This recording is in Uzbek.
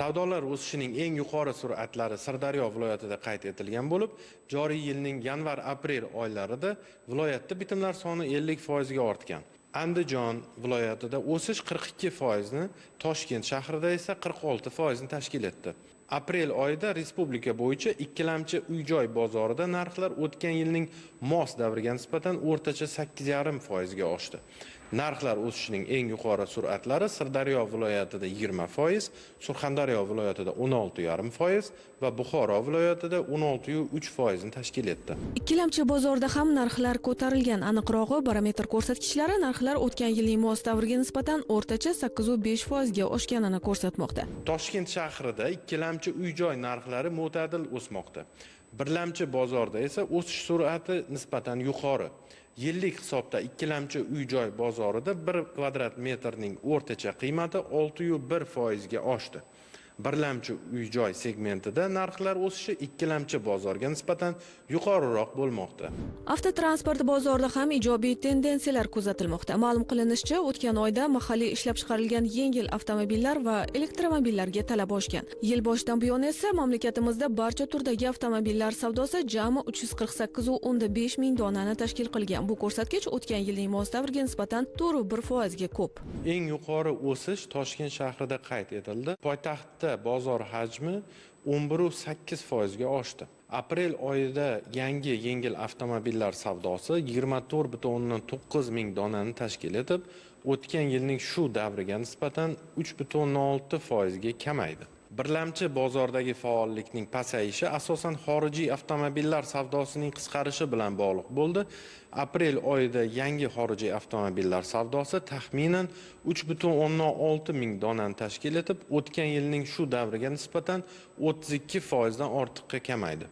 Savdolar o'sishining eng yuqori sur'atlari Sirdaryo viloyatida qayd etilgan bo'lib, joriy yilning yanvar-aprel oylarida viloyatda bitimlar soni 50% ga ortgan. Andijon viloyatida o'sish 42% ni, Toshkent shahrida esa 46% ni tashkil etdi. Aprel oyida respublika bo'yicha ikkilamchi uy-joy bozorida narxlar o'tgan yilning mos davriga nisbatan o'rtacha 8,5% ga oshdi. Narxlar o'sishining eng yuqori sur'atlari Sirdaryo viloyatida 20%, Surxondaryo viloyatida 16,5% va Buxoro viloyatida 16,3% ni tashkil etdi. Ikkilamchi bozorda ham narxlar ko'tarilgan. Aniqrog'i, barometr ko'rsatkichlari narxlar o'tgan yilning mos davriga nisbatan o'rtacha 8,5% ga oshganini ko'rsatmoqda. Toshkent shahrida ikkilamchi uy-joy narxlari mo'tadil o'smoqda. Birlamchi bozorda esa o'sish sur'ati nisbatan yuqori. Yillik hisobda ikkilamchi uy-joy bozorida 1 kvadrat metrning o'rtacha qiymati 6,1% ga oshdi. Birlamchi uy-joy segmentida narxlar o'sishi ikkilamchi bozorga nisbatan yuqoriroq bo'lmoqda. Avtotransport bozorida ham ijobiy tendensiyalar kuzatilmoqda. Ma'lum qilinishicha, o'tgan oyda mahalliy ishlab chiqarilgan yengil avtomobillar va elektromobillarga talab oshgan. Yil boshidan buyon esa mamlakatimizda barcha turdagi avtomobillar savdosi jami 348,5 ming donani tashkil qilgan. Bu ko'rsatkich o'tgan yilning mos davriga nisbatan 4,1% ga ko'p. Eng yuqori o'sish Toshkent shahrida qayd etildi. Poytaxtda bozor hajmi 11,8% ga oshdi. Aprel oyida yangi yengil avtomobillar savdosi 24,9 ming donani tashkil etib, o'tgan yilning shu davriga nisbatan 3,6% ga kamaydi. Birlamchi bozordagi faollikning pasayishi asosan xorijiy avtomobillar savdosining qisqarishi bilan bog'liq bo'ldi. Aprel oyida yangi xorijiy avtomobillar savdosi taxminan 3,6 ming donani tashkil etib, o'tgan yilning shu davriga nisbatan 32% dan ortiqqa kamaydi.